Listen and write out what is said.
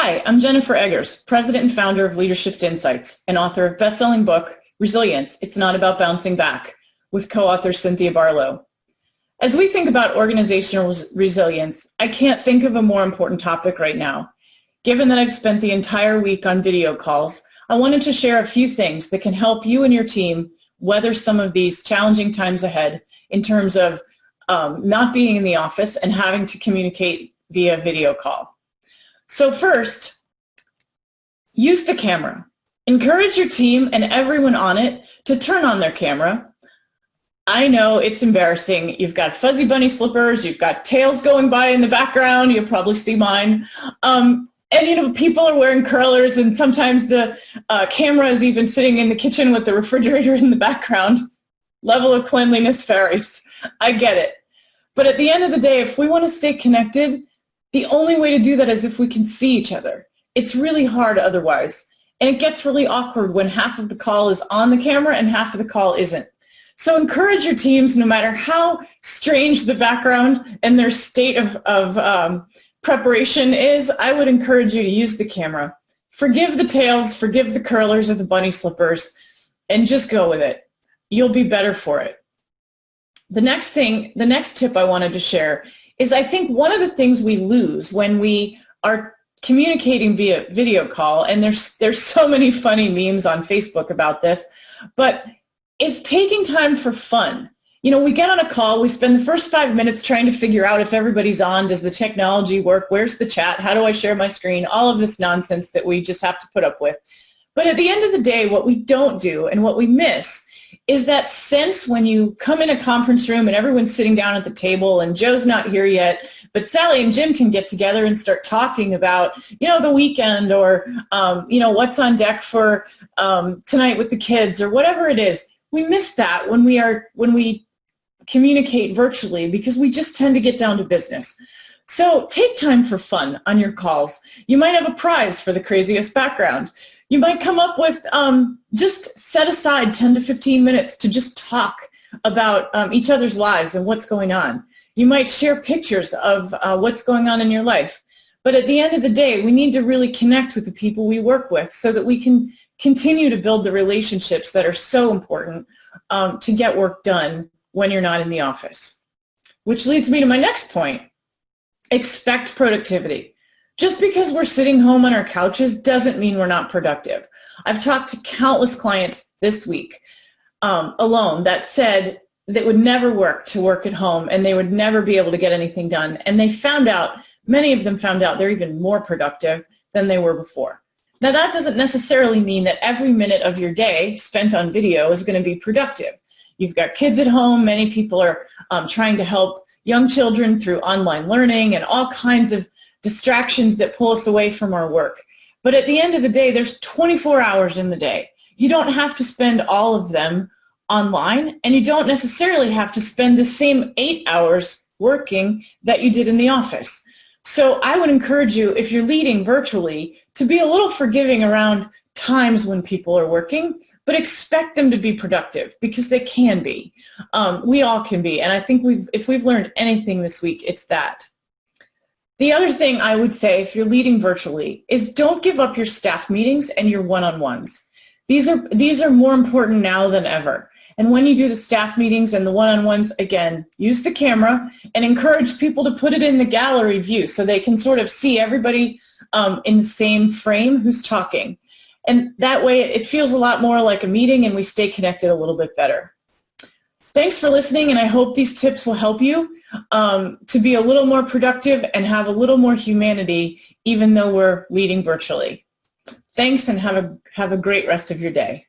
Hi, I'm Jennifer Eggers, President and founder of LeaderShift Insights, and author of best-selling book, Resilience, It's Not About Bouncing Back, with co-author Cynthia Barlow. As we think about organizational resilience, I can't think of a more important topic right now. Given that I've spent the entire week on video calls, I wanted to share a few things that can help you and your team weather some of these challenging times ahead in terms of not being in the office and having to communicate via video call. So first, use the camera. Encourage your team and everyone on it to turn on their camera. I know it's embarrassing. You've got fuzzy bunny slippers, you've got tails going by in the background, you'll probably see mine. And people are wearing curlers, and sometimes the camera is even sitting in the kitchen with the refrigerator in the background. Level of cleanliness varies. I get it. But at the end of the day, if we want to stay connected, the only way to do that is if we can see each other. It's really hard otherwise. And it gets really awkward when half of the call is on the camera and half of the call isn't. So encourage your teams, no matter how strange the background and their state of preparation is, I would encourage you to use the camera. Forgive the tails, forgive the curlers or the bunny slippers, and just go with it. You'll be better for it. The next tip I wanted to share is I think one of the things we lose when we are communicating via video call, and there's so many funny memes on Facebook about this, but it's taking time for fun. We get on a call, we spend the first 5 minutes trying to figure out if everybody's on, does the technology work, where's the chat, how do I share my screen, all of this nonsense that we just have to put up with. But at the end of the day, what we don't do and what we miss is that sense when you come in a conference room and everyone's sitting down at the table and Joe's not here yet, but Sally and Jim can get together and start talking about, the weekend or, what's on deck for tonight with the kids or whatever it is. We miss that when we communicate virtually because we just tend to get down to business. So take time for fun on your calls. You might have a prize for the craziest background. You might come up with, just set aside 10 to 15 minutes to just talk about each other's lives and what's going on. You might share pictures of what's going on in your life. But at the end of the day, we need to really connect with the people we work with so that we can continue to build the relationships that are so important to get work done when you're not in the office. Which leads me to my next point. Expect productivity. Just because we're sitting home on our couches doesn't mean we're not productive. I've talked to countless clients this week alone that said that it would never work to work at home and they would never be able to get anything done. And many of them found out they're even more productive than they were before. Now that doesn't necessarily mean that every minute of your day spent on video is going to be productive. You've got kids at home. Many people are trying to help young children through online learning and all kinds of distractions that pull us away from our work. But at the end of the day, there's 24 hours in the day. You don't have to spend all of them online, and you don't necessarily have to spend the same 8 hours working that you did in the office. So I would encourage you, if you're leading virtually, to be a little forgiving around times when people are working, but expect them to be productive because they can be. We all can be, and I think if we've learned anything this week, it's that. The other thing I would say if you're leading virtually is don't give up your staff meetings and your one-on-ones. These are more important now than ever. And when you do the staff meetings and the one-on-ones, again, use the camera and encourage people to put it in the gallery view so they can sort of see everybody in the same frame who's talking. And that way it feels a lot more like a meeting and we stay connected a little bit better. Thanks for listening, and I hope these tips will help you to be a little more productive and have a little more humanity even though we're leading virtually. Thanks, and have a great rest of your day.